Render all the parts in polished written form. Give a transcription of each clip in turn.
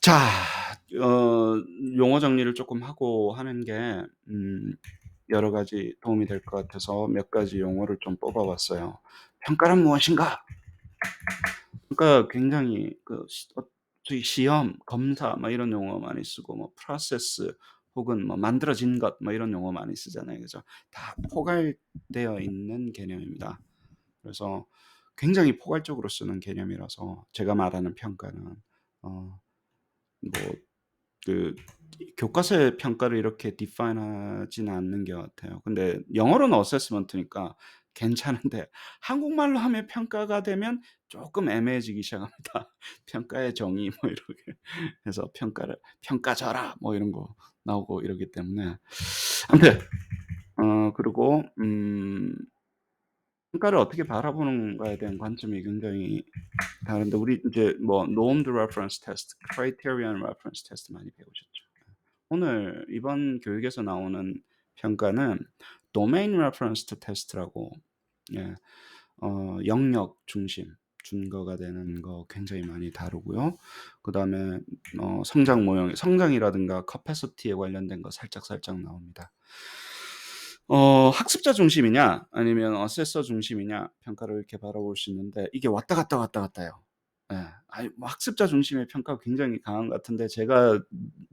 자, 어 용어 정리를 쪼끔 하고 하는 게 여러 가지 도움이 될 것 같아서 몇 가지 용어를 좀 뽑아 봤어요. 평가란 무엇인가? 그러니까 굉장히 저희 시험, 검사 뭐 이런 용어 많이 쓰고 뭐 프로세스 혹은 뭐 만들어진 것 뭐 이런 용어 많이 쓰잖아요. 그죠? 다 포괄되어 있는 개념입니다. 그래서 굉장히 포괄적으로 쓰는 개념이라서 제가 말하는 평가는 어 뭐 그 교과서의 평가를 이렇게 define 하지는 않는 것 같아요. 근데 영어로는 assessment니까 괜찮은데 한국말로 하면 평가가 되면 쪼끔 애매해지기 시작합니다. 평가의 정의 뭐 이렇게 해서 평가를 "평가져라." 뭐 이런 거 나오고 이러기 때문에 아무튼 그리고 평가를 어떻게 바라보는가에 대한 관점이 굉장히 다른데 우리 인제 뭐 normed reference test, criterion reference test 많이 배우셨죠. 오늘 이번 교육에서 나오는 평가는 domain referenced test라고 예 영역 중심 준거가 되는 거 굉장히 많이 다루고요. 그다음에 성장 모형 성장이라든가 capacity에 관련된 거 살짝살짝 나옵니다. 학습자 중심이냐 아니면 어세서 중심이냐 평가를 이렇게 바라볼 수 있는데 이게 왔다 갔다, 왔다 갔다 해요. 예. 아이 뭐 학습자 중심의 평가가 굉장히 강한 것 같은데 제가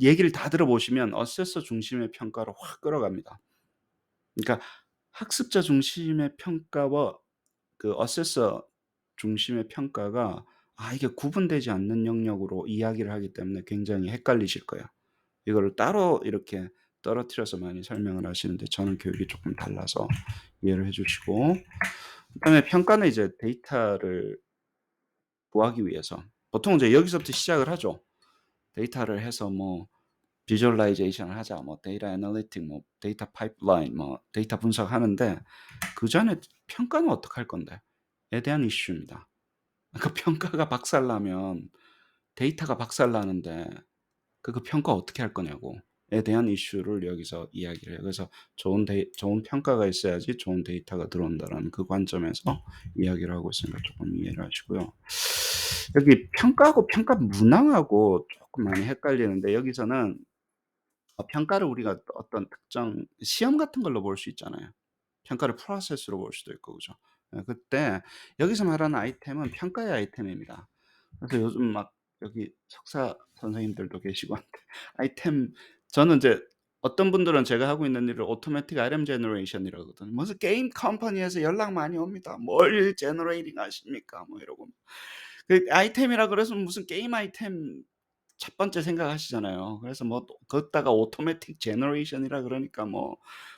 얘기를 다 들어보시면 어세서 중심의 평가로 확 끌어갑니다. 그러니까 학습자 중심의 평가와 그 어세서 중심의 평가가 이게 구분되지 않는 영역으로 이야기를 하기 때문에 굉장히 헷갈리실 거예요. 이거를 따로 이렇게 떨어뜨려서 많이 설명을 하시는데 저는 교육이 쪼끔 달라서 이해를 해 주시고 그다음에 평가는 이제 데이터를 구하기 위해서 보통 이제 여기서부터 시작을 하죠. 데이터를 해서 뭐 비주얼라이제이션을 하자, 뭐 데이터 애널리틱, 뭐 데이터 파이프라인, 뭐 데이터 분석하는데 그전에 평가는 어떡할 건데?에 대한 이슈입니다. 그 평가가 박살나면 데이터가 박살나는데 그 평가 어떻게 할 거냐고에 대한 이슈를 여기서 이야기를 해요. 그래서 좋은 평가가 있어야지 좋은 데이터가 들어온다라는 그 관점에서 이야기를 하고 있으니까 쪼끔 이해를 하시고요. 여기 평가하고 평가 문항하고 쪼끔 많이 헷갈리는데 여기서는 평가를 우리가 어떤 특정 시험 같은 걸로 볼 수 있잖아요. 평가를 프로세스로 볼 수도 있고 그죠. 그때 여기서 말하는 아이템은 평가의 아이템입니다. 그래서 요즘 막 여기 석사 선생님들도 계시고 한데 아이템 저는 인제 어떤 분들은 제가 하고 있는 일을 automatic item generation이라고 하거든요. "무슨 게임 컴퍼니에서 연락 많이 옵니다. 뭘 제너레이팅 하십니까?" 뭐 이러고. 그 아이템이라 그래서 무슨 게임 아이템 첫 번째 생각하시잖아요. 그래서 뭐 또 거기다가 automatic generation이라 그러니까 뭐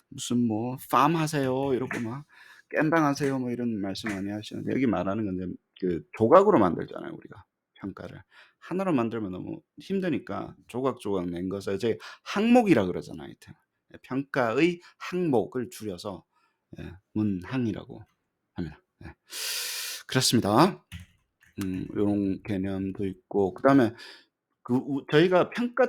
무슨 뭐 "팜 하세요." 이러고 막 "겜방 하세요." 뭐 이런 말씀 많이 하시는데 여기 말하는 건 이제 그 조각으로 만들잖아요, 우리가 평가를. 하나로 만들면 너무 힘드니까 조각조각 낸 것을 이제 항목이라 그러잖아요, 아이템. 평가의 항목을 줄여서 문항이라고 합니다. 예. 그렇습니다. 요런 개념도 있고 그다음에 저희가 평가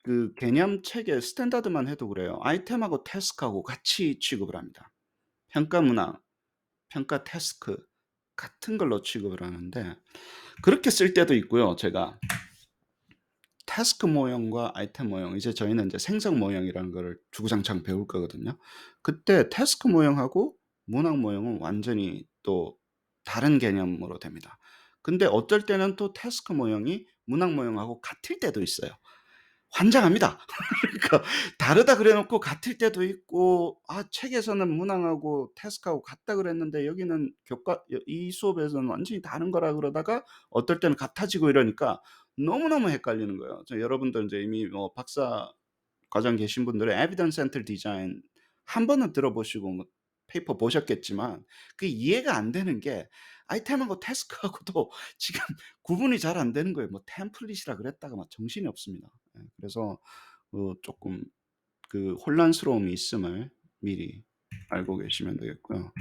그 개념책의 스탠다드만 해도 그래요. 아이템하고 태스크하고 같이 취급을 합니다. 평가 문항, 평가 태스크 같은 걸로 취급을 하는데 그렇게 쓸 때도 있고요, 제가. 태스크 모형과 아이템 모형 이제 저희는 인제 생성 모형이라는 거를 주구장창 배울 거거든요. 그때 태스크 모형하고 문항 모형은 완전히 또 다른 개념으로 됩니다. 근데 어떨 때는 또 태스크 모형이 문항 모형하고 같을 때도 있어요. 환장합니다. 그러니까 다르다 그래 놓고 같을 때도 있고 책에서는 문항하고 태스크하고 같다 그랬는데 여기는 이 수업에서는 완전히 다른 거라 그러다가 어떨 때는 같아지고 이러니까 너무너무 헷갈리는 거예요. 여러분들 인제 이미 뭐 박사 과정 계신 분들은 evidence centered design 한 번은 들어보시고 뭐 페이퍼 보셨겠지만 그게 이해가 안 되는 게 아이템하고 태스크하고도 지금 구분이 잘 안 되는 거예요. 뭐 템플릿이라 그랬다가 막 정신이 없습니다. 그래서 쪼끔 그 혼란스러움이 있음을 미리 알고 계시면 되겠고요.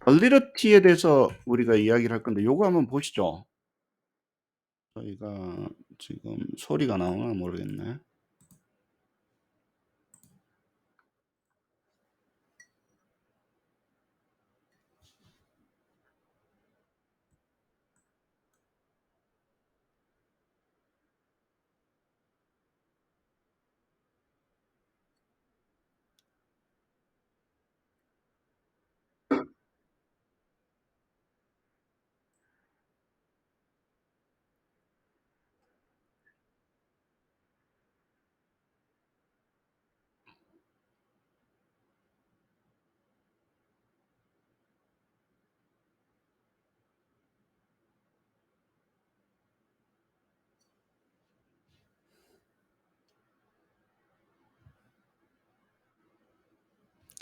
벌리러티에 대해서 우리가 이야기를 할 건데 요거 한번 보시죠. 저희가 지금 소리가 나오나 모르겠네.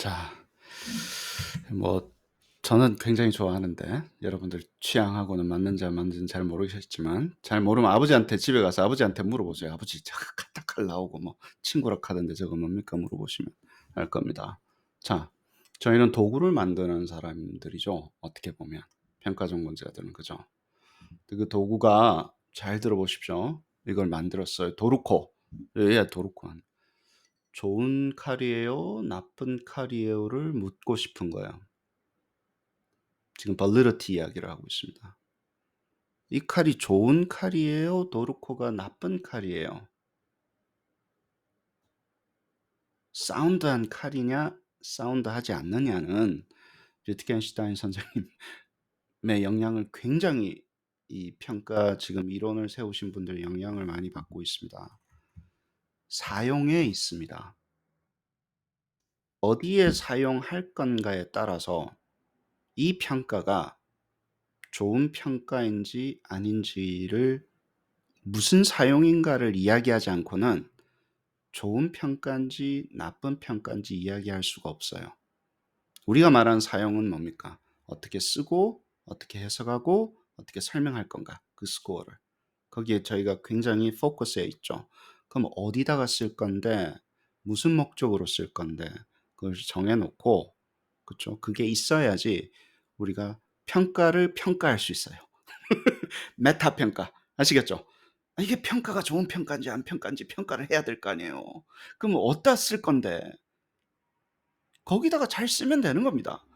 자, 뭐 저는 굉장히 좋아하는데 여러분들 취향하고는 맞는지 안 맞는지는 잘 모르겠지만, 잘 모르면 아버지한테 집에 가서 아버지한테 물어보세요. 아버지 자꾸 카타칼 나오고 뭐 친구라 카던데 저거 뭡니까 물어보시면 알 겁니다. 자, 저희는 도구를 만드는 사람들이죠. 어떻게 보면 평가 전공자들은 그죠. 그 도구가 잘 들어보십시오. 이걸 만들었어요. 도루코. 예, 도루코. 좋은 칼이에요, 나쁜 칼이에요를 묻고 싶은 거예요. 지금 벌르르티 이야기를 하고 있습니다. 이 칼이 좋은 칼이에요, 도르코가 나쁜 칼이에요? 사운드한 칼이냐, 사운드하지 않느냐는 위트겐슈타인 선생님의 영향을 굉장히, 이 평가 지금 이론을 세우신 분들의 영향을 많이 받고 있습니다. 사용에 있습니다. 어디에 사용할 건가에 따라서 이 평가가 좋은 평가인지 아닌지를, 무슨 사용인가를 이야기하지 않고는 좋은 평가인지 나쁜 평가인지 이야기할 수가 없어요. 우리가 말하는 사용은 뭡니까? 어떻게 쓰고 어떻게 해석하고 어떻게 설명할 건가, 그 스코어를. 거기에 저희가 굉장히 포커스해 있죠. 그럼 어디다가 쓸 건데, 무슨 목적으로 쓸 건데, 그걸 정해 놓고, 그렇죠? 그게 있어야지 우리가 평가를 평가할 수 있어요. 메타 평가. 아시겠죠? 이게 평가가 좋은 평가인지 안 평가인지 평가를 해야 될 거 아니에요. 그럼 어디다 쓸 건데, 거기다가 잘 쓰면 되는 겁니다.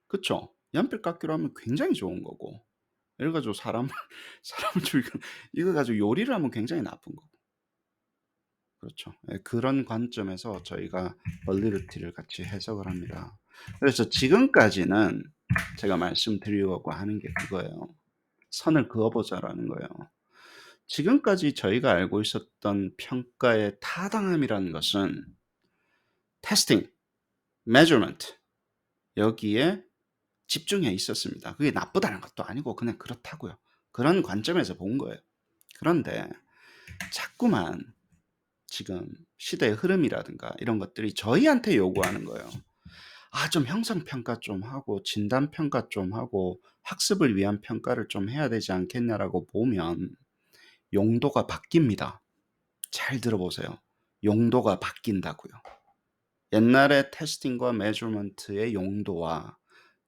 그쵸? 연필깎이로 하면 굉장히 좋은 거고, 예를 가지고 사람을 사람을 죽이고 이거 가지고 요리를 하면 굉장히 나쁜 거고. 그렇죠. 예, 그런 관점에서 저희가 벌리르티를 같이 해석을 합니다. 그래서 지금까지는 제가 말씀드리려고 하는 게 그거예요. 선을 그어보자라는 거예요. 지금까지 저희가 알고 있었던 평가의 타당함이라는 것은 테스팅, measurement, 여기에 집중해 있었습니다. 그게 나쁘다는 것도 아니고 그냥 그렇다고요. 그런 관점에서 본 거예요. 그런데 자꾸만 지금 시대의 흐름이라든가 이런 것들이 저희한테 요구하는 거예요. 좀 형성평가 좀 하고 진단평가 좀 하고 학습을 위한 평가를 좀 해야 되지 않겠냐라고 보면 용도가 바뀝니다. 잘 들어보세요. 용도가 바뀐다고요. 옛날에 테스팅과 메저먼트의 용도와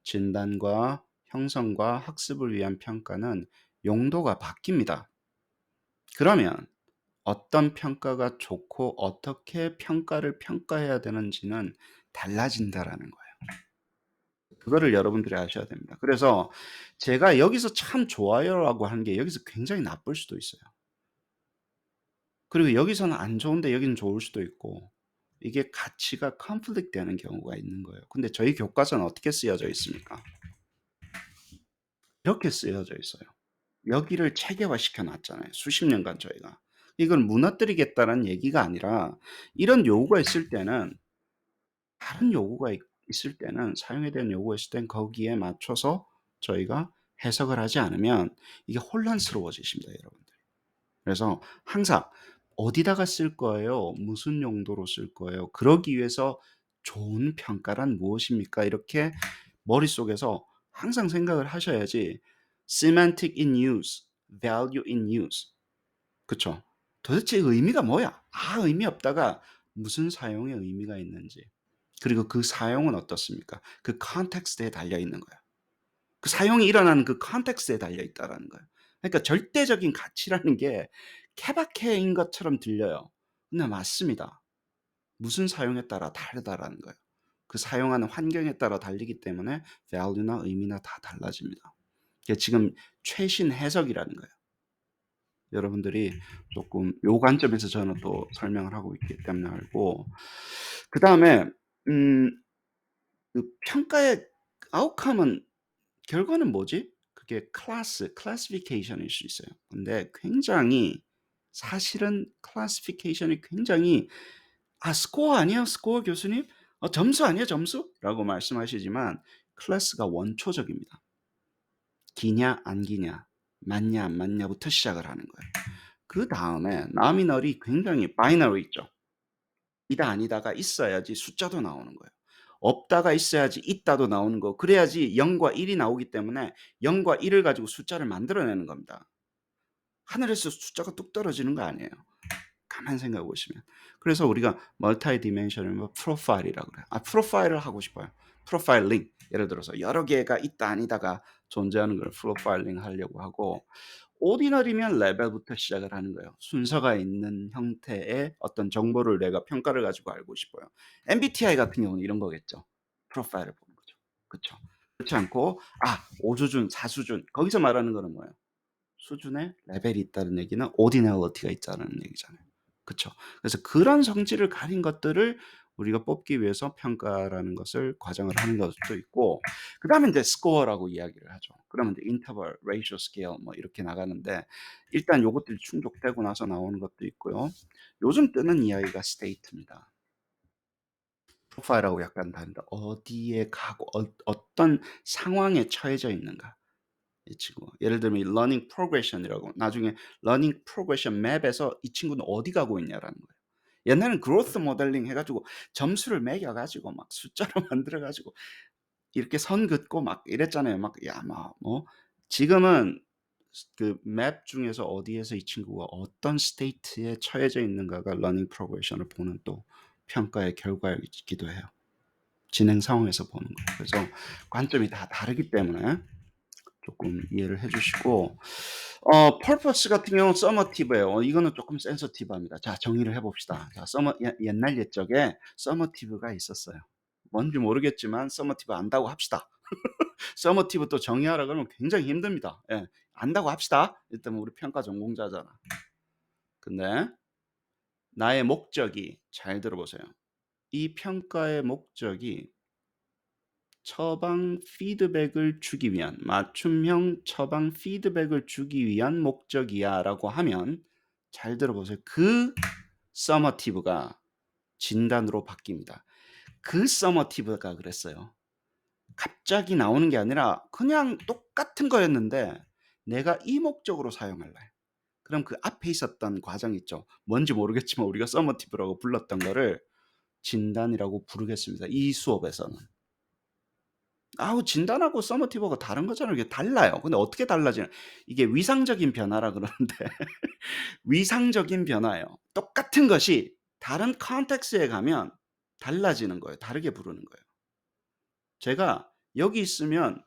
진단과 형성과 학습을 위한 평가는 용도가 바뀝니다. 그러면 어떤 평가가 좋고 어떻게 평가를 평가해야 되는지는 달라진다라는 거예요. 그거를 여러분들이 아셔야 됩니다. 그래서 제가 여기서 참 좋아요라고 하는 게 여기서 굉장히 나쁠 수도 있어요. 그리고 여기서는 안 좋은데 여기는 좋을 수도 있고, 이게 가치가 컨플릭트 되는 경우가 있는 거예요. 근데 저희 교과서는 어떻게 쓰여져 있습니까? 이렇게 쓰여져 있어요. 여기를 체계화시켜 놨잖아요. 수십 년간 저희가. 이걸 무너뜨리겠다는 얘기가 아니라, 이런 요구가 있을 때는, 다른 요구가 있을 때는, 사용에 대한 요구가 있을 땐 거기에 맞춰서 저희가 해석을 하지 않으면 이게 혼란스러워지십니다, 여러분들. 그래서 항상 어디다가 쓸 거예요? 무슨 용도로 쓸 거예요? 그러기 위해서 좋은 평가란 무엇입니까? 이렇게 머릿속에서 항상 생각을 하셔야지. semantic in use, value in use. 그쵸? 도대체 의미가 뭐야? 의미 없다가 무슨 사용에 의미가 있는지. 그리고 그 사용은 어떻습니까? 그 컨텍스트에 달려 있는 거야. 그 사용이 일어나는 그 컨텍스트에 달려 있다라는 거예요. 그러니까 절대적인 가치라는 게 케바케인 것처럼 들려요. 근데 맞습니다. 무슨 사용에 따라 다르다라는 거예요. 그 사용하는 환경에 따라 달리기 때문에 value나 의미나 다 달라집니다. 이게 지금 최신 해석이라는 거예요. 여러분들이 조금 요 관점에서 저는 또 설명을 하고 있기 때문에 알고, 그다음에 그 평가의 아웃컴은, 결과는 뭐지? 그게 클래시피케이션일 수 있어요. 근데 굉장히, 사실은 클래시피케이션이 굉장히, 스코어 아니에요, 스코어 교수님? 점수 아니에요, 점수? 라고 말씀하시지만 클래스가 원초적입니다. 기냐 안 기냐, 맞냐 안 맞냐부터 시작을 하는 거예요. 그 다음에 나미널이 굉장히 바이너리 있죠. 이다 아니다가 있어야지 숫자도 나오는 거예요. 없다가 있어야지 있다도 나오는 거. 그래야지 0과 1이 나오기 때문에 0과 1을 가지고 숫자를 만들어내는 겁니다. 하늘에서 숫자가 뚝 떨어지는 거 아니에요. 가만히 생각해 보시면. 그래서 우리가 멀티 디멘셔널 뭐 프로파일이라고 그래요. 프로파일을 하고 싶어요. 프로파일링. 예를 들어서 여러 개가 있다 아니다가 존재하는 걸 프로파일링 하려고 하고, 오디너리면 레벨부터 시작을 하는 거예요. 순서가 있는 형태의 어떤 정보를 내가 평가를 가지고 알고 싶어요. MBTI 같은 경우는 이런 거겠죠. 프로파일을 보는 거죠. 그쵸? 그렇지 않고 5수준, 4수준 거기서 말하는 거는 뭐예요? 수준의 레벨이 있다는 얘기는 ordinality가 있다는 얘기잖아요. 그쵸? 그래서 그런 성질을 가진 것들을 우리가 뽑기 위해서 평가라는 것을 과정을 하는 것도 있고, 그다음에 인제 스코어라고 이야기를 하죠. 그러면 이제 인터벌, 레이시오 스케일 뭐 이렇게 나가는데, 일단 요것들이 충족되고 나서 나오는 것도 있고요. 요즘 뜨는 이야기가 스테이트입니다. 프로파일하고 약간 다른데, 어디에 가고 어떤 상황에 처해져 있는가. 이 친구가. 예를 들면 이 러닝 프로그레션이라고, 나중에 러닝 프로그레션 맵에서 이 친구는 어디 가고 있냐라는 거예요. 옛날에는 그로스 모델링 해 가지고 점수를 매겨 가지고 막 숫자로 만들어 가지고 이렇게 선 긋고 막 이랬잖아요. 막 지금은 그 맵 중에서 어디에서 이 친구가 어떤 스테이트에 처해져 있는가가 러닝 프로그레션을 보는 또 평가의 결과이기도 해요. 진행 상황에서 보는 거예요. 그래서 관점이 다 다르기 때문에 조금 이해를 해 주시고, purpose 같은 경우는 서머티브예요. 이거는 조금 센서티브합니다. 자, 정의를 해 봅시다. 자, 옛날 옛적에 서머티브가 있었어요. 뭔지 모르겠지만 서머티브 안다고 합시다. 서머티브 또 정의하라 그러면 굉장히 힘듭니다. 예. 안다고 합시다. 일단 우리 평가 전공자잖아. 근데 나의 목적이, 잘 들어보세요. 이 평가의 목적이 처방 피드백을 주기 위한, 맞춤형 처방 피드백을 주기 위한 목적이야라고 하면, 잘 들어보세요. 그 서머티브가 진단으로 바뀝니다. 그 서머티브가 그랬어요. 갑자기 나오는 게 아니라 그냥 똑같은 거였는데 내가 이 목적으로 사용할래. 그럼 그 앞에 있었던 과정 있죠. 뭔지 모르겠지만 우리가 서머티브라고 불렀던 거를 진단이라고 부르겠습니다. 이 수업에서는. 진단하고 서머티브가 다른 거잖아요. 이게 달라요. 근데 어떻게 달라지냐? 이게 위상적인 변화라 그러는데 위상적인 변화예요. 똑같은 것이 다른 컨텍스트에 가면 달라지는 거예요. 다르게 부르는 거예요. 제가 여기 있으면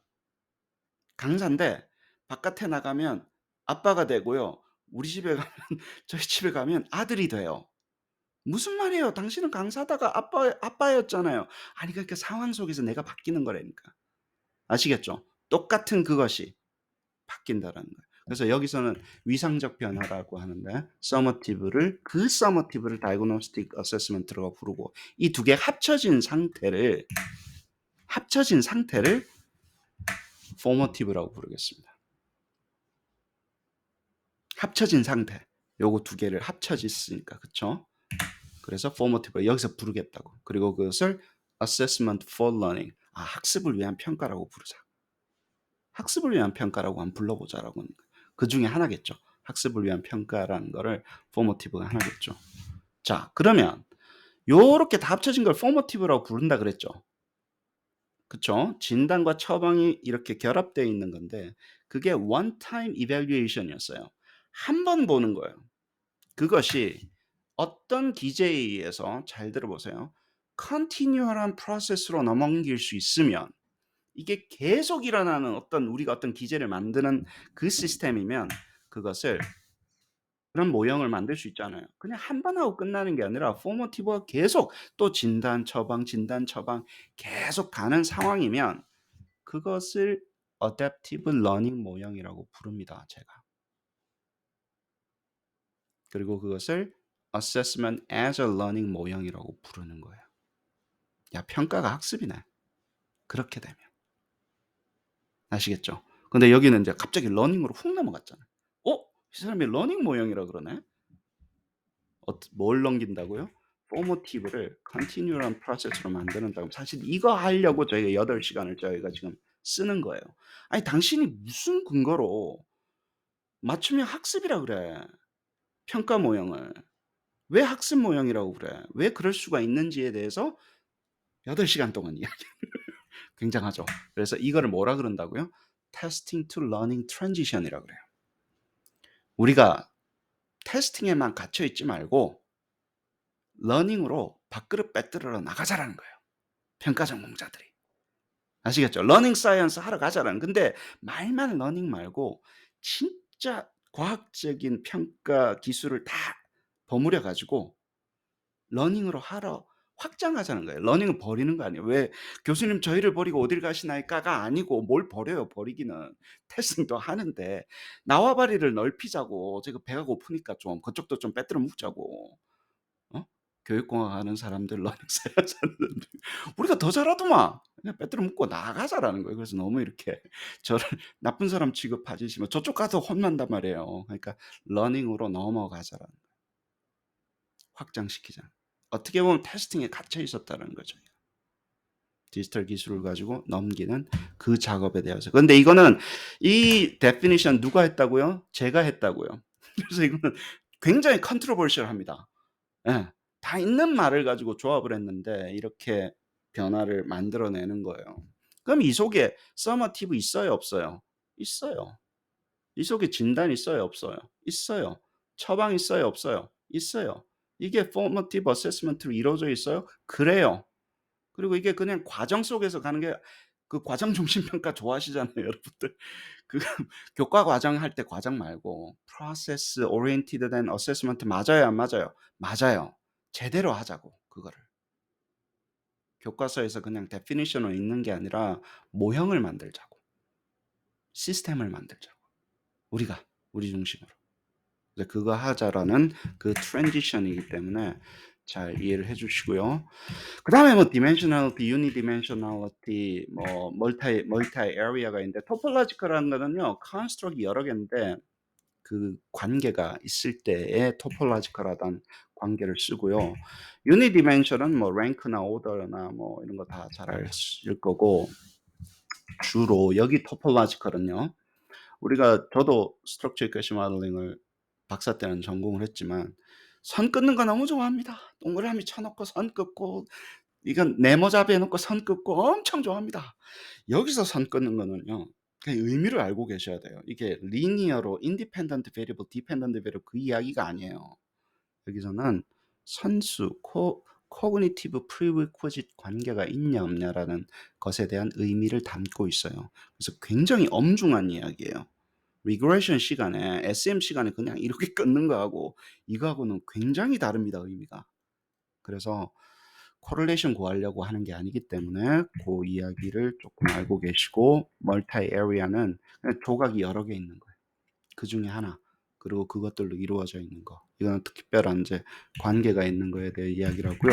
강사인데 바깥에 나가면 아빠가 되고요. 우리 집에 가면 저희 집에 가면 아들이 돼요. 무슨 말이에요? 당신은 강사다가 아빠였잖아요. 아니 그러니까 상황 속에서 내가 바뀌는 거라니까. 아시겠죠? 똑같은 그것이 바뀐다라는 거예요. 그래서 여기서는 위상적 변화라고 하는데, 그 서머티브를 다이그노스틱 어세스먼트라고 부르고, 이 두 개 합쳐진 상태를 포머티브라고 부르겠습니다. 합쳐진 상태. 요거 두 개를 합쳐졌으니까, 그쵸? 그래서 포머티브 여기서 부르겠다고. 그리고 그것을 assessment for learning. 학습을 위한 평가라고 부르자. 학습을 위한 평가라고 한번 불러보자라고 하는 거예요. 그 중에 하나겠죠. 학습을 위한 평가라는 거를 포머티브가 하나겠죠. 자, 그러면 요렇게 다 합쳐진 걸 포머티브라고 부른다 그랬죠. 그쵸? 진단과 처방이 이렇게 결합되어 있는 건데, 그게 one time evaluation이었어요. 한 번 보는 거예요. 그것이 어떤 기제에 의해서, 잘 들어보세요. continual한 프로세스로 넘길 수 있으면, 이게 계속 일어나는 우리가 어떤 기제를 만드는 그 시스템이면, 그것을 그런 모형을 만들 수 있잖아요. 그냥 한 번 하고 끝나는 게 아니라 포머티브가 계속 또 진단, 처방, 진단, 처방 계속 가는 상황이면 그것을 adaptive learning 모형이라고 부릅니다, 제가. 그리고 그것을 assessment as a learning 모형이라고 부르는 거예요. 야, 평가가 학습이네. 그렇게 되면. 아시겠죠? 근데 여기는 이제 갑자기 러닝으로 훅 넘어갔잖아요. 이 사람이 러닝 모형이라 그러네? 뭘 넘긴다고요? 포머티브를 컨티뉴얼한 프로세스로 만드는다고. 사실 이거 하려고 저희가 8시간을 저희가 지금 쓰는 거예요. 아니 당신이 무슨 근거로 맞춤형 학습이라 그래. 평가 모형을. 왜 학습 모형이라고 그래? 왜 그럴 수가 있는지에 대해서 8시간 동안 이야기. 굉장하죠. 그래서 이거를 뭐라 그런다고요? Testing to Learning Transition이라고 그래요. 우리가 테스팅에만 갇혀 있지 말고 러닝으로 밥그릇 빼들어 나가자라는 거예요. 평가 전공자들이. 아시겠죠? 러닝 사이언스 하러 가자라는. 근데 말만 러닝 말고 진짜 과학적인 평가 기술을 다 버무려 가지고 러닝으로 하러 확장하자는 거예요. 러닝을 버리는 거 아니에요. 왜 "교수님 저희를 버리고 어딜 가시나이까?"가 아니고 뭘 버려요 버리기는. 테스팅도 하는데 나와바리를 넓히자고. 제가 배가 고프니까 좀 그쪽도 좀 빼들어 묵자고. 어? 교육공학 하는 사람들, 러닝 사이언스 하는 사람들 우리가 더 잘하더만. 그냥 빼들어 묵고 나가자라는 거예요. 그래서 너무 이렇게 저를 나쁜 사람 취급하지 시 저쪽 가서 혼난단 말이에요. 그러니까 러닝으로 넘어가자라는 거예요. 확장시키자. 어떻게 보면 테스팅에 갇혀 있었다는 거죠. 디지털 기술을 가지고 넘기는 그 작업에 대해서. 근데 이거는 이 definition 누가 했다고요? 제가 했다고요. 그래서 이거는 굉장히 controversial합니다. 예. 다 있는 말을 가지고 조합을 했는데 이렇게 변화를 만들어내는 거예요. 그럼 이 속에 summative 있어요, 없어요? 있어요. 이 속에 진단 있어요, 없어요? 있어요. 처방 있어요, 없어요? 있어요. 이게 formative assessment로 이루어져 있어요? 그래요. 그리고 이게 그냥 과정 속에서 가는 게 그 과정 중심 평가 좋아하시잖아요, 여러분들. 그 교과 과정 할 때 과정 말고 process oriented and assessment 맞아요, 안 맞아요? 맞아요. 제대로 하자고 그거를. 교과서에서 그냥 definition으로 있는 게 아니라 모형을 만들자고. 시스템을 만들자고. 우리가 우리 중심으로. 이제 그거 하자라는 그 transition이기 때문에 잘 이해를 해 주시고요. 그다음에 뭐 dimensionality, unidimensionality, 뭐 multi area가 있는데 topological이라는 거는요. construct이 여러 개인데 그 관계가 있을 때에 topological하다는 관계를 쓰고요. unidimension은 뭐 rank나 order나 뭐 이런 거 다 잘 아실 거고 주로 여기 topological은요. 우리가 저도 structure equation modeling을 박사 때는 전공을 했지만 선 긋는 거 너무 좋아합니다. 동그라미 쳐 놓고 선 긋고 이건 네모잡이 해 놓고 선 긋고 엄청 좋아합니다. 여기서 선 긋는 거는요. 그 의미를 알고 계셔야 돼요. 이게 리니어로 independent variable, dependent variable 그 이야기가 아니에요. 여기서는 선수 cognitive prerequisite 관계가 있냐 없냐라는 것에 대한 의미를 담고 있어요. 그래서 굉장히 엄중한 이야기예요. 리그레션 시간에 SM 시간에 그냥 이렇게 끊는 거하고 이거하고는 굉장히 다릅니다, 의미가. 그래서 코릴레이션 구하려고 하는 게 아니기 때문에 그 이야기를 조금 알고 계시고 멀티 에리아는 그냥 조각이 여러 개 있는 거예요. 그중에 하나. 그리고 그것들로 이루어져 있는 거. 이거는 특별한 이제 관계가 있는 거에 대해 이야기를 하고요.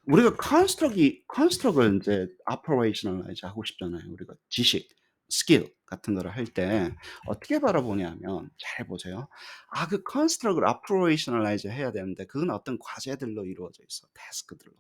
우리가 컨스트럭을 이제 operationalize 하고 싶잖아요. 우리가 지식, 스킬 같은 거를 할 때 어떻게 바라보냐면 잘 보세요. 아, 그 컨스트럭을 operationalize 해야 되는데 그건 어떤 과제들로 이루어져 있어. 태스크들로.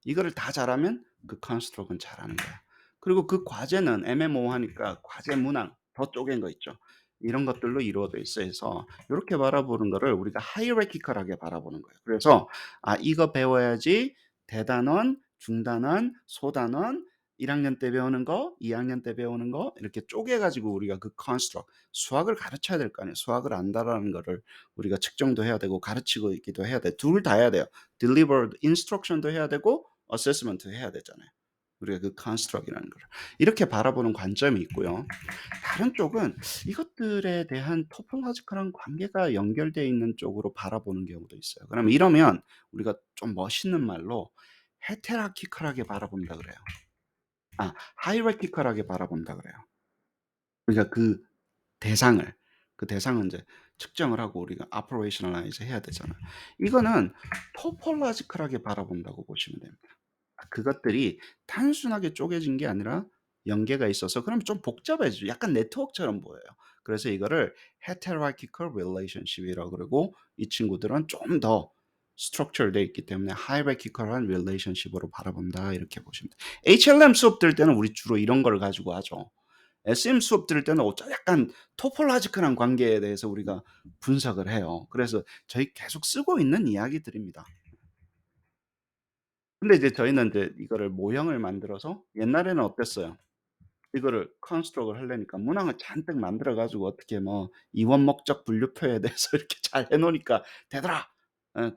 이거를 다 잘하면 그 컨스트럭은 잘하는 거야. 그리고 그 과제는 애매모호하니까 과제 문항 더 쪼갠 거 있죠. 이런 것들로 이루어져 있어서 이렇게 바라보는 거를 우리가 하이라키컬하게 바라보는 거예요. 그래서 아, 이거 배워야지 대단원, 중단원, 소단원 1학년 때 배우는 거, 2학년 때 배우는 거 이렇게 쪼개 가지고 우리가 그 컨스트럭 수학을 가르쳐야 될 거 아니에요. 수학을 안다라는 거를 우리가 측정도 해야 되고 가르치고 있기도 해야 돼. 둘 다 해야 돼요. delivered instruction도 해야 되고 어세스먼트 해야 되잖아요. 우리가 그 construct이라는 거를. 이렇게 바라보는 관점이 있고요. 다른 쪽은 이것들에 대한 토폴로지컬한 관계가 연결되어 있는 쪽으로 바라보는 경우도 있어요. 그러면 이러면 우리가 좀 멋있는 말로 헤테라키컬하게 바라본다 그래요. 아, 하이라키컬하게 바라본다 그래요. 우리가 대상을 그 대상은 이제 측정을 하고 우리가 operationalize 해야 되잖아요. 이거는 토폴로지컬하게 바라본다고 보시면 됩니다. 그것들이 단순하게 쪼개진 게 아니라 연계가 있어서 그러면 좀 복잡해지죠. 약간 네트워크처럼 보여요. 그래서 이거를 hierarchical relationship이라고 그러고 이 친구들은 좀 더 structure 돼 있기 때문에 hierarchical한 relationship으로 바라본다 이렇게 보시면 돼요. HLM 수업 들을 때는 우리 주로 이런 걸 가지고 하죠. SM 수업 들을 때는 약간 토폴로지컬한 관계에 대해서 우리가 분석을 해요. 그래서 저희 계속 쓰고 있는 이야기들입니다. 근데 이제 저희는 이제 이거를 모형을 만들어서 옛날에는 어땠어요? 이거를 컨스트럭을 하려니까 문항을 잔뜩 만들어 가지고 어떻게 뭐 이원 목적 분류표에 대해서 이렇게 잘 해 놓으니까 되더라.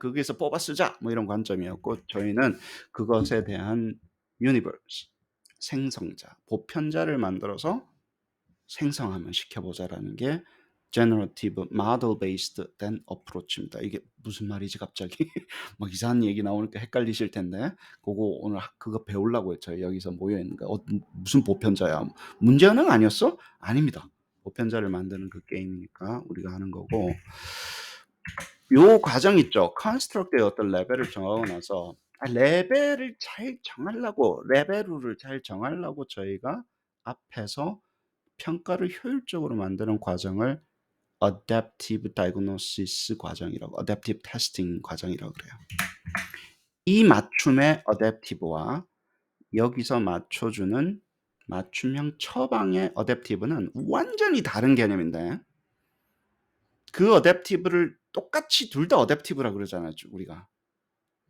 거기에서 뽑아 쓰자. 뭐 이런 관점이었고 저희는 그것에 대한 유니버스 생성자, 보편자를 만들어서 생성하면 시켜보자라는 게 generative model based 된 approach입니다. 이게 무슨 말이지 갑자기? 막 이상한 얘기 나오니까 헷갈리실 텐데 그거 오늘 그거 배우려고 했죠. 여기서 모여 있는 거. 무슨 보편자야? 문제는 아니었어? 아닙니다. 보편자를 만드는 그 게임이니까 우리가 하는 거고 요 과정 있죠. 컨스트럭트의 어떤 레벨을 정하고 나서 레벨을 잘 정하려고 레벨 룰을 잘 정하려고 저희가 앞에서 평가를 효율적으로 만드는 과정을 adaptive diagnosis 과정이라고 adaptive testing 과정이라고 그래요. 이 맞춤의 adaptive와 여기서 맞춰주는 맞춤형 처방의 adaptive는 완전히 다른 개념인데 그 adaptive를 똑같이 둘 다 adaptive라고 그러잖아요. 우리가.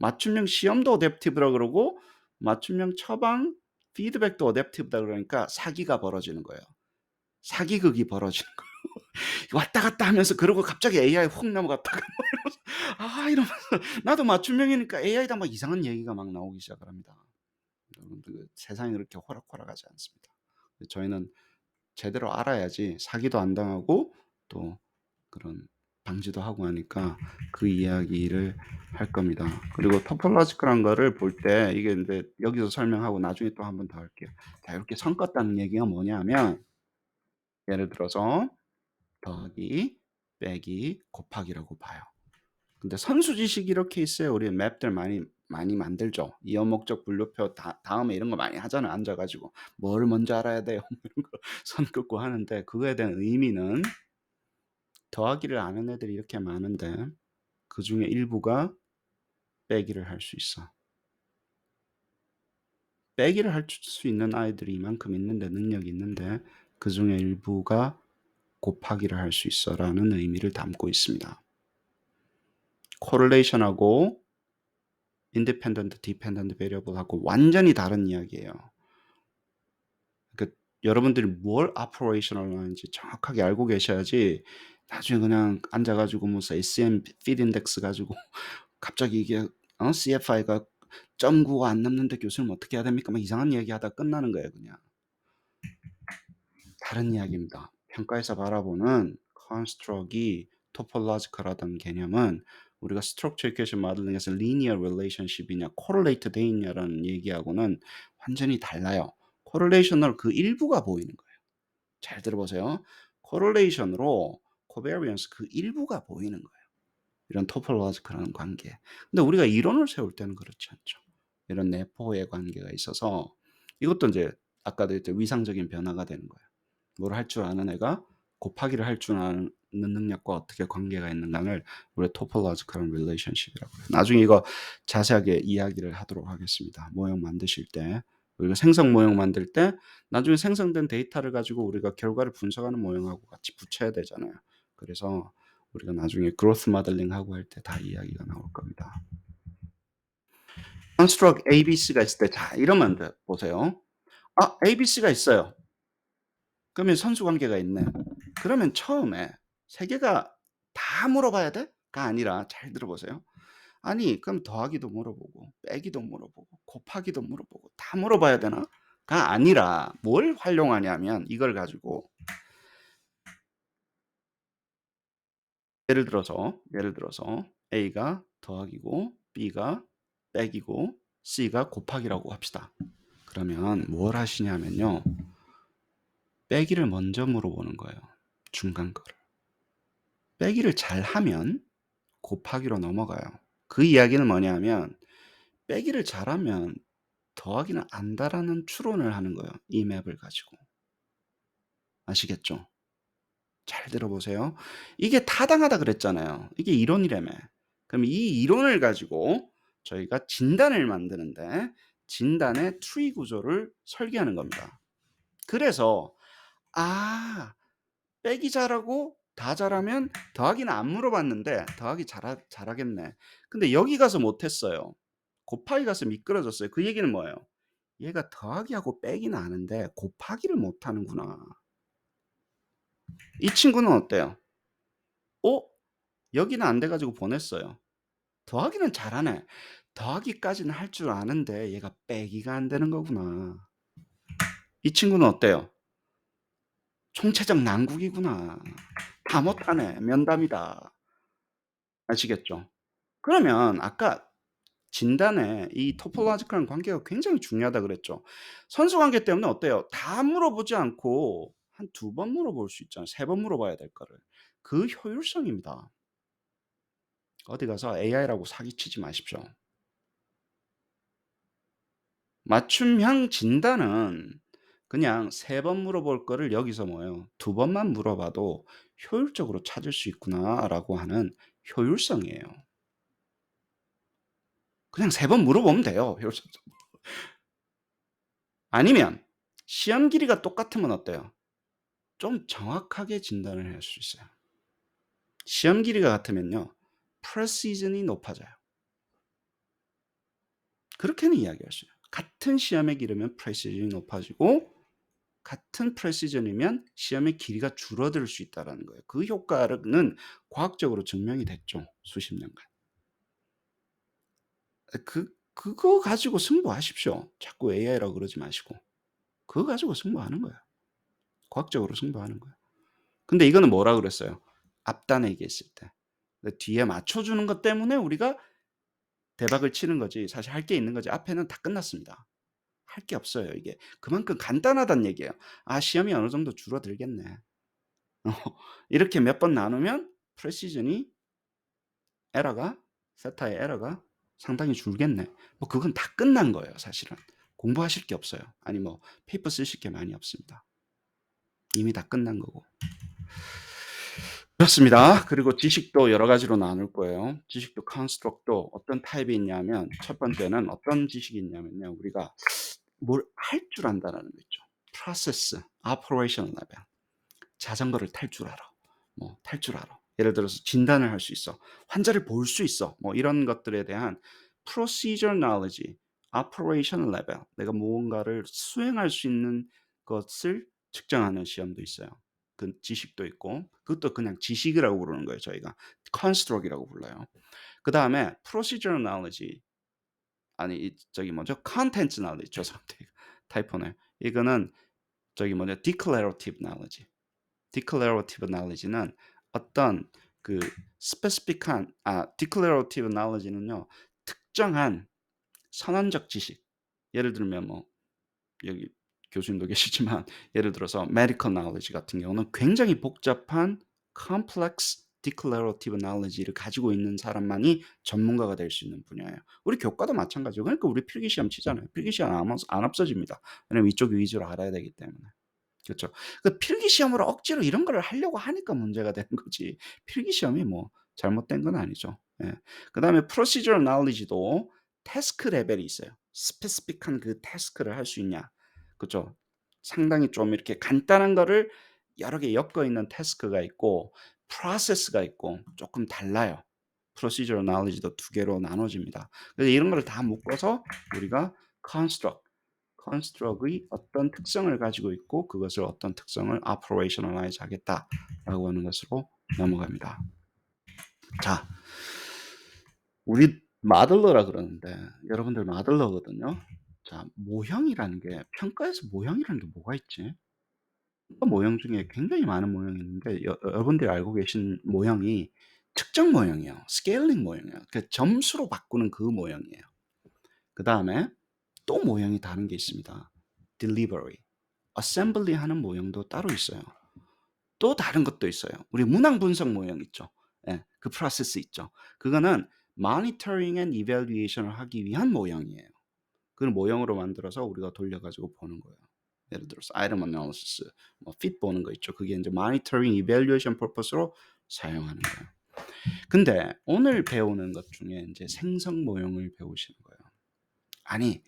맞춤형 시험도 adaptive라고 그러고 맞춤형 처방 피드백도 adaptive다 그러니까 사기가 벌어지는 거예요. 사기극이 벌어지는 거예요. 왔다 갔다 하면서 그러고 갑자기 AI 훅 넘어갔다가 뭐 이러면서 이러면서 나도 맞춤형이니까 AI다 막 이상한 얘기가 막 나오기 시작을 합니다. 여러분들 세상이 그렇게 호락호락하지 않습니다. 저희는 제대로 알아야지 사기도 안 당하고 또 그런 방지도 하고 하니까 그 이야기를 할 겁니다. 그리고 토폴로지컬한 거를 볼 때 이게 인제 여기서 설명하고 나중에 또 한 번 더 할게요. 자 이렇게 섞었다는 얘기가 뭐냐면 예를 들어서 더하기, 빼기, 곱하기라고 봐요. 근데 선수지식 이렇게 있어요. 우리 맵들 많이 만들죠. 이어목적 분류표 다음에 이런 거 많이 하잖아요. 앉아 가지고 뭘 먼저 알아야 돼요. 이런 거 선 긋고 하는데 그거에 대한 의미는 더하기를 아는 애들이 이렇게 많은데 그중에 일부가 빼기를 할 수 있어. 빼기를 할 수 있는 아이들이 이만큼 있는데 능력이 있는데 그중에 일부가 곱하기를 할 수 있어라는 의미를 담고 있습니다. correlation하고 independent, dependent variable하고 완전히 다른 이야기예요. 그러니까 여러분들이 뭘 operational 하는지 정확하게 알고 계셔야지 나중에 그냥 앉아 가지고 무슨 SEM feed index 가지고 갑자기 이게 CFI가 0.95 안 넘는데 교수님 어떻게 해야 됩니까? 막 이상한 얘기하다 끝나는 거예요, 그냥. 다른 이야기입니다. 평가에서 바라보는 construct이 topological하다는 개념은 우리가 structure equation modeling에서 linear relationship이냐 correlate 돼 있냐라는 얘기하고는 완전히 달라요. correlation으로 그 일부가 보이는 거예요. 잘 들어보세요. correlation으로 covariance 그 일부가 보이는 거예요. 이런 topological한 관계. 근데 우리가 이론을 세울 때는 그렇지 않죠. 이런 내포의 관계가 있어서 이것도 이제 아까도 했죠. 위상적인 변화가 되는 거예요. 뭘 할 줄 아는 애가 곱하기를 할 줄 아는 능력과 어떻게 관계가 있는가를 우리가 topological relationship이라고 해요. 나중에 이거 자세하게 이야기를 하도록 하겠습니다. 모형 만드실 때 우리가 생성 모형 만들 때 나중에 생성된 데이터를 가지고 우리가 결과를 분석하는 모형하고 같이 붙여야 되잖아요. 그래서 우리가 나중에 growth modeling 하고 할 때 다 이야기가 나올 겁니다. construct ABC가 있을 때 자 이러면 돼 보세요. ABC가 있어요. 그러면 선수 관계가 있네. 그러면 처음에 세 개가 다 물어봐야 돼? 가 아니라 잘 들어보세요. 아니 그럼 더하기도 물어보고 빼기도 물어보고 곱하기도 물어보고 다 물어봐야 되나? 가 아니라 뭘 활용하냐면 이걸 가지고 예를 들어서 A가 더하기고 B가 빼기고 C가 곱하기라고 합시다. 그러면 뭘 하시냐면요. 빼기를 먼저 물어보는 거예요. 중간 거를. 빼기를 잘하면 곱하기로 넘어가요. 그 이야기는 뭐냐면 빼기를 잘하면 더하기는 안다라는 추론을 하는 거예요. 이 맵을 가지고. 아시겠죠? 잘 들어보세요. 이게 타당하다 그랬잖아요. 이게 이론이라며. 그럼 이 이론을 가지고 저희가 진단을 만드는데 진단의 트리 구조를 설계하는 겁니다. 그래서 빼기 잘하고 다 잘하면 더하기는 안 물어봤는데 더하기 잘하겠네. 근데 여기 가서 못했어요. 곱하기 가서 미끄러졌어요. 그 얘기는 뭐예요? 얘가 더하기하고 빼기는 아는데 곱하기를 못 하는구나. 이 친구는 어때요? 어? 여기는 안 돼 가지고 보냈어요. 더하기는 잘하네. 더하기까지는 할 줄 아는데 얘가 빼기가 안 되는 거구나. 이 친구는 어때요? 총체적 난국이구나. 다 못하네. 면담이다. 아시겠죠? 그러면 아까 진단에 이 토폴로지컬한 관계가 굉장히 중요하다 그랬죠. 선수 관계 때문에 어때요? 다 물어보지 않고 한 2번 물어볼 수 있잖아요. 3번 물어봐야 될 거를. 그 효율성입니다. 어디 가서 AI라고 사기치지 마십시오. 맞춤형 진단은 그냥 3번 물어볼 거를 여기서 뭐예요? 2번만 물어봐도 '효율적으로 찾을 수 있구나.'라고 하는 효율성이에요. 그냥 3번 물어보면 돼요, 효율적으로. 아니면 시험 길이가 똑같으면 어때요? 좀 정확하게 진단을 할 수 있어요. 시험 길이가 같으면요. 프레시전이 높아져요. 그렇게는 이야기할 수 있어요. 같은 시험의 길이면 프레시전이 높아지고 같은 프레시전이면 시험의 길이가 줄어들 수 있다라는 거예요. 그 효과는 과학적으로 증명이 됐죠. 수십 년간. 그거 가지고 승부하십시오. 자꾸 AI라고 그러지 마시고. 그거 가지고 승부하는 거예요. 과학적으로 승부하는 거예요. 근데 이거는 뭐라 그랬어요? 앞단에 얘기했을 때. 뒤에 맞춰주는 것 때문에 우리가 대박을 치는 거지 사실 할 게 있는 거지 앞에는 다 끝났습니다. 할 게 없어요 이게. 그만큼 간단하다는 얘기예요. '아 시험이 어느 정도 줄어들겠네.' 어 이렇게 몇 번 나누면 프레시전이 에러가 세타의 에러가 상당히 줄겠네. 뭐 그건 다 끝난 거예요 사실은. 공부하실 게 없어요. 아니 뭐 페이퍼 쓰실 게 많이 없습니다. 이미 다 끝난 거고. 그렇습니다. 그리고 지식도 여러 가지로 나눌 거예요. 지식도 컨스트럭트도 어떤 타입이 있냐면 첫 번째는 어떤 지식이 있냐면요. 우리가 뭘 할 줄 안다라는 거 있죠. 프로세스, operational level. 자전거를 탈 줄 알아. 뭐 탈 줄 알아. 예를 들어서 진단을 할 수 있어. 환자를 볼 수 있어. 뭐 이런 것들에 대한 procedural knowledge, operational level. 내가 무언가를 수행할 수 있는 것을 측정하는 시험도 있어요. 그 지식도 있고 그것도 그냥 지식이라고 부르는 거예요, 저희가. construct이라고 불러요. 그다음에 procedural knowledge 아니 이 저기 뭐죠? content knowledge 죄송합니다. 타이포네. 이거는 저기 뭐냐 declarative knowledge. declarative knowledge는 어떤 그 specific한 declarative knowledge는요. 특정한 선언적 지식. 예를 들면 뭐 여기 교수님도 계시지만 예를 들어서 medical knowledge 같은 경우는 굉장히 복잡한 complex declarative knowledge를 가지고 있는 사람만이 전문가가 될 수 있는 분야예요. 우리 교과도 마찬가지예요. 그러니까 우리 필기 시험 치잖아요. 필기 시험 안 없어집니다. 왜냐면 이쪽 위주로 알아야 되기 때문에. 그렇죠. 그 필기 시험으로 억지로 이런 거를 하려고 하니까 문제가 되는 거지. 필기 시험이 뭐 잘못된 건 아니죠. 예. 그다음에 procedural knowledge도 태스크 레벨이 있어요. 스페시픽한 그 태스크를 할 수 있냐. 그죠? 상당히 좀 이렇게 간단한 거를 여러 개 엮어 있는 태스크가 있고 프로세스가 있고 조금 달라요. procedural knowledge도 두 개로 나눠집니다. 그래서 이런 거를 다 묶어서 우리가 construct의 어떤 특성을 가지고 있고 그것을 어떤 특성을 operationalize 하겠다라고 하는 것으로 넘어갑니다. 자, 우리 마들러라 그러는데 여러분들 마들러거든요. 자, 모형이라는 게 평가에서 모형이라는 게 뭐가 있지? 모형 중에 굉장히 많은 모형이 있는데 여러분들이 알고 계신 모형이 측정 모형이에요. 스케일링 모형이에요. 그 점수로 바꾸는 그 모형이에요. 그다음에 또 모형이 다른 게 있습니다. delivery. 어셈블리 하는 모형도 따로 있어요. 또 다른 것도 있어요. 우리 문항 분석 모형 있죠. 예, 그 프로세스 있죠. 그거는 모니터링 앤 이밸루에이션을 하기 위한 모형이에요. 그걸 모형으로 만들어서 우리가 돌려 가지고 보는 거예요. 예를 들어서 아이템 애널리시스, 뭐 fit 보는 거 있죠. 그게 이제 모니터링 이밸루에이션 퍼포스로 사용하는 거예요. 근데 오늘 배우는 것 중에 이제 생성 모형을 배우시는 거예요. 아니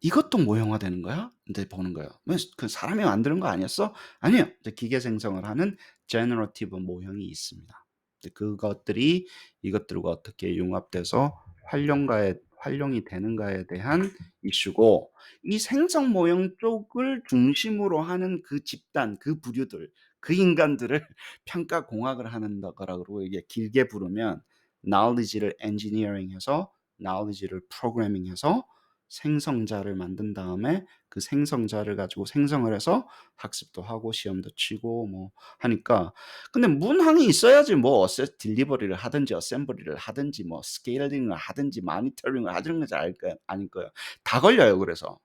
이것도 모형화되는 거야? 근데 보는 거예요. 왜 그 사람이 만드는 거 아니었어? 아니요. 이제 기계 생성을 하는 제너러티브 모형이 있습니다. 그것들이 이것들과 어떻게 융합돼서 활용이 되는가에 대한 이슈고 이 생성 모형 쪽을 중심으로 하는 그 집단, 그 부류들, 그 인간들을 평가 공학을 하는 거라 그러고 이게 길게 부르면 knowledge를 engineering해서 knowledge를 programming해서 생성자를 만든 다음에 그 생성자를 가지고 생성을 해서 학습도 하고 시험도 치고 뭐 하니까 근데 문항이 있어야지 뭐 어셋 딜리버리를 하든지 어셈블리를 하든지 뭐 스케일링을 하든지 마니터링을 하든지 아닐 거예요. 다 걸려요 그래서.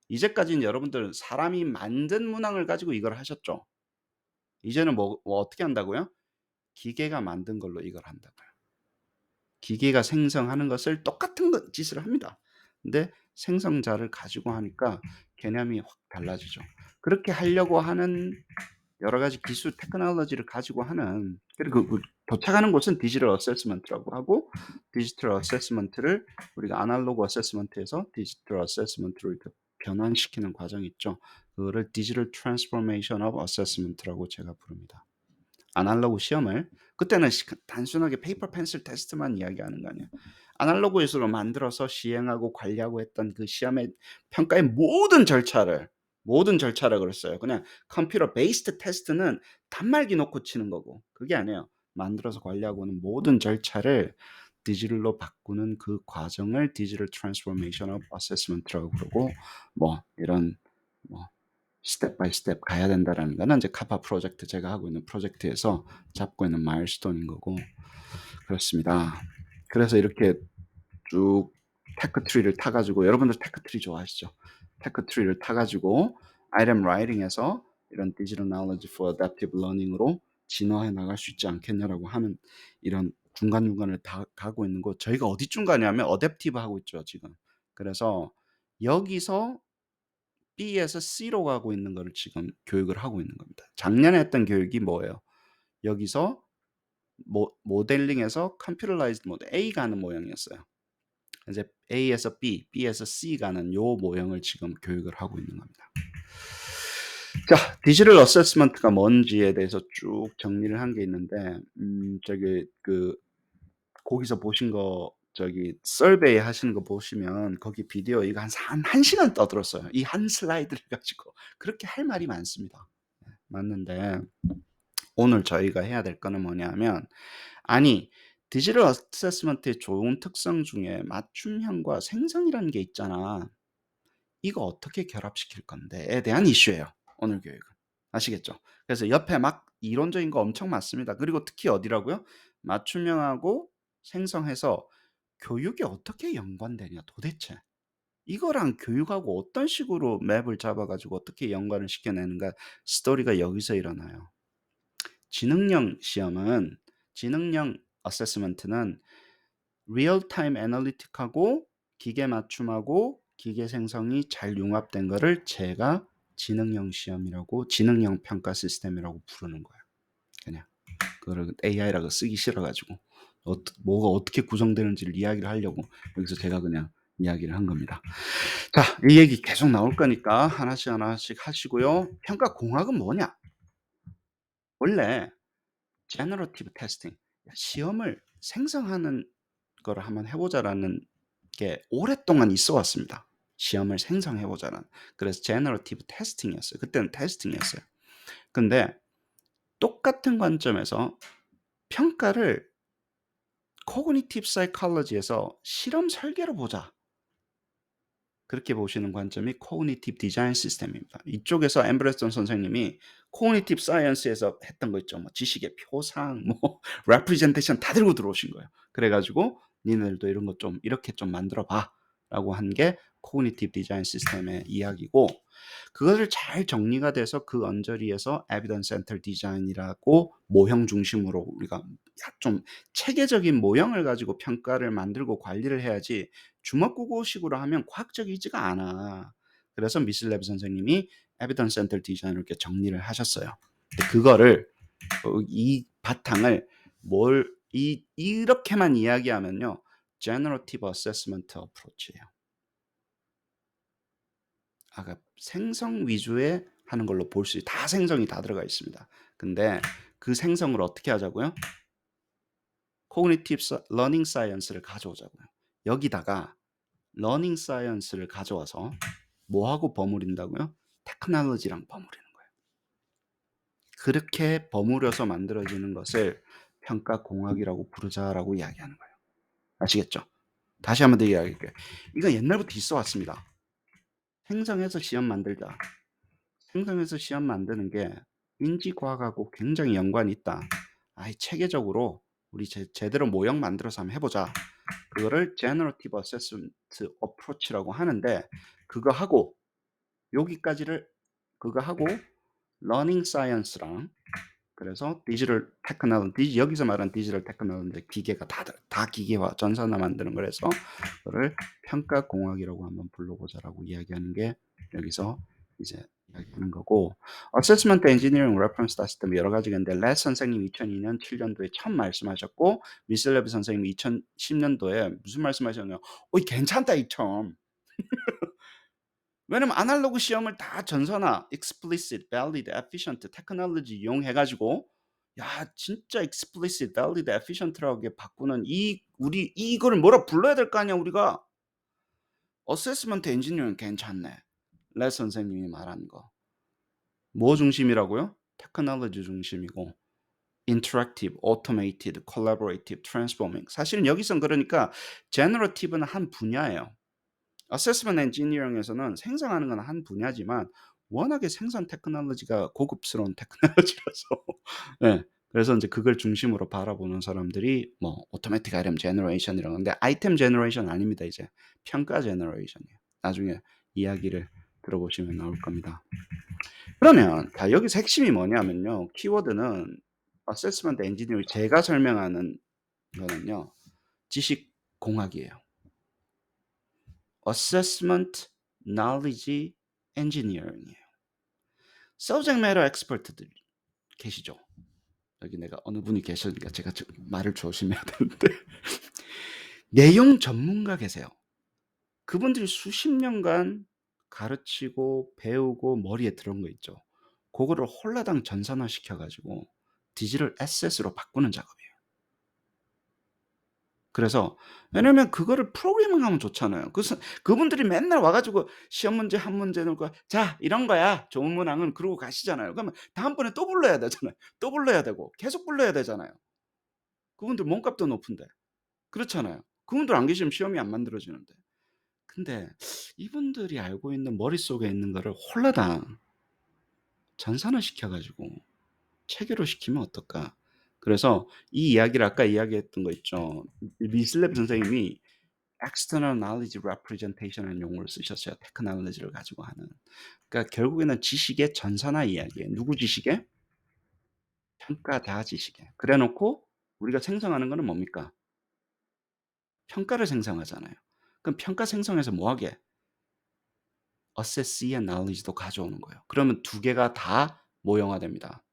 이제까지는 여러분들 사람이 만든 문항을 가지고 이걸 하셨죠. 이제는 뭐 어떻게 한다고요? 기계가 만든 걸로 이걸 한다고요. 기계가 생성하는 것을 똑같은 짓을 합니다. 근데 생성자를 가지고 하니까 개념이 확 달라지죠. 그렇게 하려고 하는 여러 가지 기술 테크놀로지를 가지고 하는 그리고 그 도착하는 곳은 디지털 어세스먼트라고 하고 디지털 어세스먼트를 우리가 아날로그 어세스먼트에서 디지털 어세스먼트로 이렇게 변환시키는 과정이 있죠. 그거를 디지털 트랜스포메이션 오브 어세스먼트라고 제가 부릅니다. 아날로그 시험을 그때는 단순하게 페이퍼 펜슬 테스트만 이야기하는 거 아니에요. 아날로그 예술로 만들어서 시행하고 관리하고 했던 그 시험의 평가의 모든 절차를 그랬어요. 그냥 컴퓨터 베이스드 테스트는 단말기 놓고 치는 거고 그게 아니에요. 만들어서 관리하고는 모든 절차를 디지털로 바꾸는 그 과정을 디지털 트랜스포메이션 오브 어세스먼트라고 그러고 뭐 이런 뭐 스텝 바이 스텝 가야 된다라는 거는 이제 카파 프로젝트 제가 하고 있는 프로젝트에서 잡고 있는 마일스톤인 거고 그렇습니다. 그래서 이렇게 쭉 테크 트리를 타 가지고 여러분들 테크 트리 좋아하시죠? 테크 트리를 타 가지고 아이템 라이팅에서 이런 디지털 knowledge for adaptive learning으로 진화해 나갈 수 있지 않겠냐라고 하는 이런 중간중간을 다 가고 있는 거 저희가 어디 중간이냐면 어댑티브 하고 있죠, 지금. 그래서 여기서 B에서 C로 가고 있는 거를 지금 교육을 하고 있는 겁니다. 작년에 했던 교육이 뭐예요? 여기서 모델링에서 컴퓨터라이즈드 모델 A 가는 모형이었어요. 이제 A에서 B, B에서 C 가는 요 모형을 지금 교육을 하고 있는 겁니다. 자, 디지털 어세스먼트가 뭔지에 대해서 쭉 정리를 한 게 있는데 저기 거기서 보신 거 저기 서베이 하시는 거 보시면 거기 비디오 이거 한 1시간 떠들었어요. 이 한 슬라이드를 가지고. 그렇게 할 말이 많습니다. 맞는데 오늘 저희가 해야 될 거는 뭐냐면 아니 디지털 어세스먼트의 좋은 특성 중에 맞춤형과 생성이라는 게 있잖아. 이거 어떻게 결합시킬 건데에 대한 이슈예요. 오늘 교육은. 아시겠죠? 그래서 옆에 막 이론적인 거 엄청 많습니다. 그리고 특히 어디라고요? 맞춤형하고 생성해서 교육이 어떻게 연관되냐 도대체. 이거랑 교육하고 어떤 식으로 맵을 잡아 가지고 어떻게 연관을 시켜내는가 스토리가 여기서 일어나요. 지능형 시험은 지능형 어세스먼트는 리얼 타임 애널리틱하고 기계 맞춤하고 기계 생성이 잘 융합된 거를 제가 지능형 시험이라고 지능형 평가 시스템이라고 부르는 거예요. 그냥 그거를 AI라고 쓰기 싫어 가지고 뭐가 어떻게 구성되는지를 이야기를 하려고 여기서 제가 그냥 이야기를 한 겁니다. 자, 이 얘기 계속 나올 거니까 하나씩 하나씩 하시고요. 평가 공학은 뭐냐? 원래 제너러티브 테스팅 시험을 생성하는 거를 한번 해보자라는 게 오랫동안 있어 왔습니다. 시험을 생성해보자는. 그래서 제너러티브 테스팅이었어요. 그때는 테스팅이었어요. 근데 똑같은 관점에서 평가를 코그니티브 사이콜로지에서 실험 설계로 보자. 그렇게 보시는 관점이 코그니티브 디자인 시스템입니다. 이쪽에서 엠브레스턴 선생님이 코그니티브 사이언스에서 했던 거 있죠. 뭐 지식의 표상, 뭐 레프리젠테이션 다 들고 들어오신 거예요. 그래가지고 니네들도 이런 거 좀 이렇게 좀 만들어 봐라고 한 게 코그니티브 디자인 시스템의 이야기고 그것을 잘 정리가 돼서 그 언저리에서 에비던스 센터 디자인이라고 모형 중심으로 우리가 좀 체계적인 모형을 가지고 평가를 만들고 관리를 해야지 주먹구구식으로 하면 과학적이지가 않아. 그래서 미슬 레브 선생님이 에비던스 센터 디자인을 이렇게 정리를 하셨어요. 근데 그거를 이 바탕을 이렇게만 이야기하면요. Generative Assessment Approach예요. 아까 생성 위주의 하는 걸로 볼 수 다 생성이 다 들어가 있습니다. 근데 그 생성을 어떻게 하자고요? Cognitive Learning Science를 가져오자고요. 여기다가 러닝 사이언스를 가져와서 뭐하고 버무린다고요? 테크놀로지랑 버무리는 거예요. 그렇게 버무려서 만들어지는 것을 평가공학이라고 부르자라고 이야기하는 거예요. 아시겠죠? 다시 한번 더 이야기할게요. 이건 옛날부터 있어 왔습니다. 생성해서 시험 만들자. 생성해서 시험 만드는 게 인지과학하고 굉장히 연관이 있다. 아이, 체계적으로 우리 제대로 모형 만들어서 한번 해보자. 그거를 Generative Assessment Approach라고 하는데, 그거 하고 여기까지를 그거 하고 러닝 사이언스랑, 그래서 디지털 테크놀로지, 여기서 말하는 디지털 테크놀로지, 기계가 다 기계화 전산화 만드는 거라서 그거를 평가공학이라고 한번 불러보자라고 이야기하는 게 여기서 이제 이야기하는 거고, 어세스먼트 엔지니어링 레퍼런스 땄을 때 여러 가지가 있는데, 레 선생님 2002년 7년도에 처음 말씀하셨고, 미셀레브 선생님이 2010년도에 무슨 말씀하셨냐면, 괜찮다 이 term. 왜냐면 아날로그 시험을 다 전산화, explicit, valid, efficient, technology 이용해가지고, 야, 진짜 explicit, valid, efficient라고 바꾸는 우리 이거를 뭐라 불러야 될 거 아니야, 우리가. 어세스먼트 엔지니어는 괜찮네. 레 선생님이 말한 거. 뭐 중심이라고요? 테크놀로지 중심이고, interactive, automated, collaborative, transforming. 사실은 여기선 그러니까 generative는 한 분야예요. 어세스먼트 엔지니어링에서는 생성하는 건 한 분야지만 워낙에 생산 테크놀로지가 고급스러운 테크놀로지라서 네, 그래서 이제 그걸 중심으로 바라보는 사람들이 뭐 오토매틱 아이템 제너레이션이라고 하는데, 아이템 제너레이션 아닙니다. 이제 평가 제너레이션이에요. 나중에 이야기를 들어보시면 나올 겁니다. 그러면 자, 여기서 핵심이 뭐냐면요, 키워드는 어세스먼트 엔지니어링, 제가 설명하는 거는요 지식 공학이에요. Assessment Knowledge Engineering이에요. Subject Matter Expert들 계시죠? 여기 내가 어느 분이 계시니까 제가 말을 조심해야 되는데 내용 전문가 계세요. 그분들이 수십 년간 가르치고 배우고 머리에 들어온 거 있죠. 그거를 홀라당 전산화 시켜가지고 디지털 에셋으로 바꾸는 작업이에요. 그래서 왜냐면 그거를 프로그래밍하면 좋잖아요. 그래서 그분들이 맨날 와가지고 시험 문제 한 문제 놓고 자 이런 거야 좋은 문항은, 그러고 가시잖아요. 그러면 다음번에 또 불러야 되잖아요. 또 불러야 되고 계속 불러야 되잖아요. 그분들 몸값도 높은데. 그렇잖아요. 그분들 안 계시면 시험이 안 만들어지는데. 근데 이분들이 알고 있는 머릿속에 있는 거를 홀라당 전산화 시켜가지고 체계로 시키면 어떨까? 그래서 이 이야기를 아까 이야기했던 거 있죠. 미슬랩 선생님이 external knowledge representation이라는 용어를 쓰셨어요. 테크놀로지를 가지고 하는. 그러니까 결국에는 지식의 전산화 이야기예요. 누구 지식에? 평가자 지식에. 그래 놓고 우리가 생성하는 거는 뭡니까? 평가를 생성하잖아요. 그럼 평가 생성해서 뭐 하게? assess의 knowledge도 가져오는 거예요. 그러면 두 개가 다 모형화됩니다.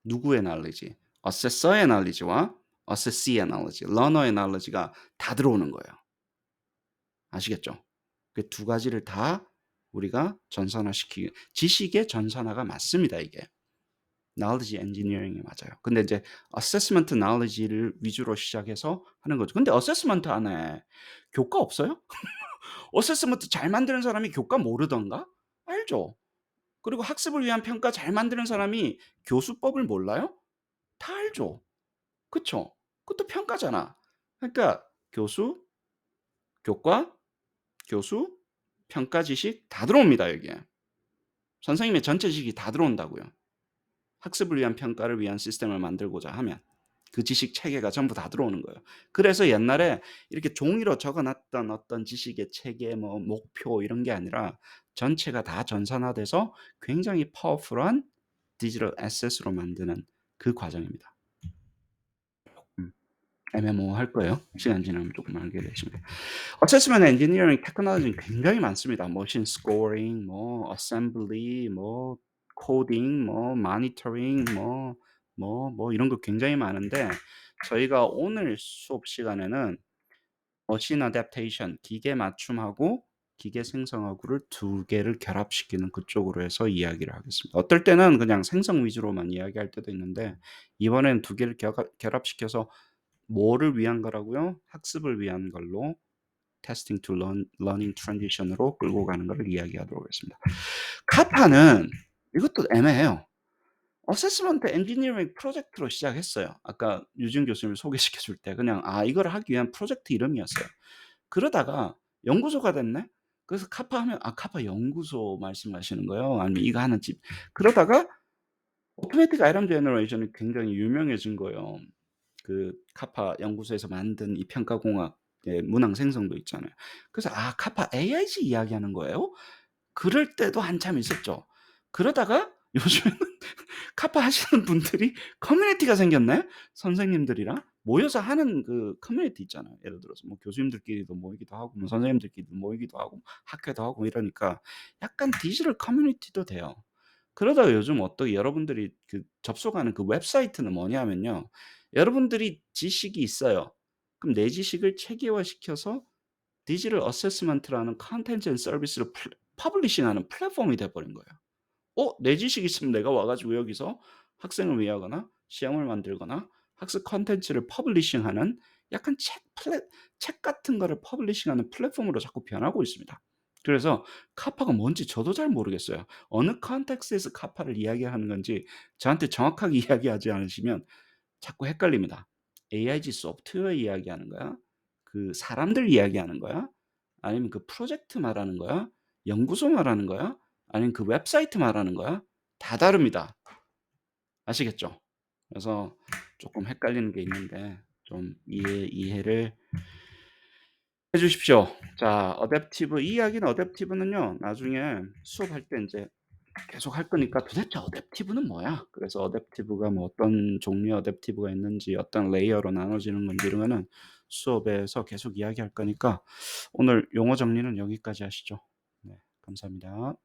누구의 knowledge? assessor의 knowledge와 assess의 knowledge, learner의 knowledge가 다 들어오는 거예요. 아시겠죠? 그 두 가지를 다 우리가 전산화시키기, 지식의 전산화가 맞습니다, 이게. knowledge engineering이 맞아요. 근데 이제 assessment knowledge를 위주로 시작해서 하는 거죠. 근데 assessment 안에 교과 없어요? assessment 잘 만드는 사람이 교과 모르던가? 알죠? 그리고 학습을 위한 평가 잘 만드는 사람이 교수법을 몰라요? 다 알죠? 그쵸? 그것도 평가잖아. 그러니까 교수, 교과, 교수, 평가 지식 다 들어옵니다, 여기에. 선생님의 전체 지식이 다 들어온다고요. 학습을 위한 평가를 위한 시스템을 만들고자 하면 그 지식 체계가 전부 다 들어오는 거예요. 그래서 옛날에 이렇게 종이로 적어놨던 어떤 지식의 체계, 뭐 목표 이런 게 아니라 전체가 다 전산화돼서 굉장히 파워풀한 디지털 에셋으로 만드는 그 과정입니다. 애매모호할 거예요. 시간 지나면 조금 알게 되시면. 어세스먼트 엔지니어링 테크놀로지는 굉장히 많습니다. 머신 스코어링, 뭐 어셈블리, 뭐 코딩, 뭐 모니터링, 뭐 이런 거 굉장히 많은데, 저희가 오늘 수업 시간에는 머신 어댑테이션, 기계 맞춤하고 기계 생성하고를 두 개를 결합시키는 그쪽으로 해서 이야기를 하겠습니다. 어떨 때는 그냥 생성 위주로만 이야기할 때도 있는데, 이번엔 두 개를 결합시켜서 뭐를 위한 거라고요? 학습을 위한 걸로 testing to learning transition으로 끌고 가는 거를 이야기하도록 하겠습니다. 카파는 이것도 애매해요. 어세스먼트 엔지니어링 프로젝트로 시작했어요. 아까 유진 교수님을 소개시켜 줄 때 그냥 이거를 하기 위한 프로젝트 이름이었어요. 그러다가 연구소가 됐네? 그래서 카파 하면 카파 연구소 말씀하시는 거예요? 아니면 이거 하는 집 그러다가 오토매틱 아이람 제너레이션이 굉장히 유명해진 거예요. 그 카파 연구소에서 만든 이 평가공학의 문항 생성도 있잖아요. 그래서 카파 AIG 이야기하는 거예요? 그럴 때도 한참 있었죠. 그러다가 요즘에는 카파 하시는 분들이 커뮤니티가 생겼네. 선생님들이랑 모여서 하는 그 커뮤니티 있잖아요. 예를 들어서 뭐 교수님들끼리도 모이기도 하고 뭐 선생님들끼리도 모이기도 하고 학교도 하고 이러니까 약간 디지털 커뮤니티도 돼요. 그러다가 요즘 어떻게 여러분들이 그 접속하는 그 웹사이트는 뭐냐면요. 여러분들이 지식이 있어요. 그럼 내 지식을 체계화시켜서 디지털 어세스먼트라는 컨텐츠 앤 서비스를 퍼블리싱하는 플랫폼이 돼 버린 거예요. 내 지식이 있으면 내가 와 가지고 여기서 학생을 위하거나 시험을 만들거나 학습 콘텐츠를 퍼블리싱하는 약간 책 같은 거를 퍼블리싱하는 플랫폼으로 자꾸 변하고 있습니다. 그래서 카파가 뭔지 저도 잘 모르겠어요. 어느 컨텍스트에서 카파를 이야기하는 건지 저한테 정확하게 이야기하지 않으시면 자꾸 헷갈립니다. AIG 소프트웨어 이야기하는 거야? 그 사람들 이야기하는 거야? 아니면 그 프로젝트 말하는 거야? 연구소 말하는 거야? 아니면 그 웹사이트 말하는 거야? 다 다릅니다. 아시겠죠? 그래서 조금 헷갈리는 게 있는데 좀 이해를 해 주십시오. 자, 어댑티브 이 이야기는 어댑티브는요. 나중에 수업할 때 인제 계속 할 거니까 도대체 어댑티브는 뭐야? 그래서 어댑티브가 뭐 어떤 종류의 어댑티브가 있는지 어떤 레이어로 나눠지는 건지 이런 거는 수업에서 계속 이야기할 거니까 오늘 용어 정리는 여기까지 하시죠. 네. 감사합니다.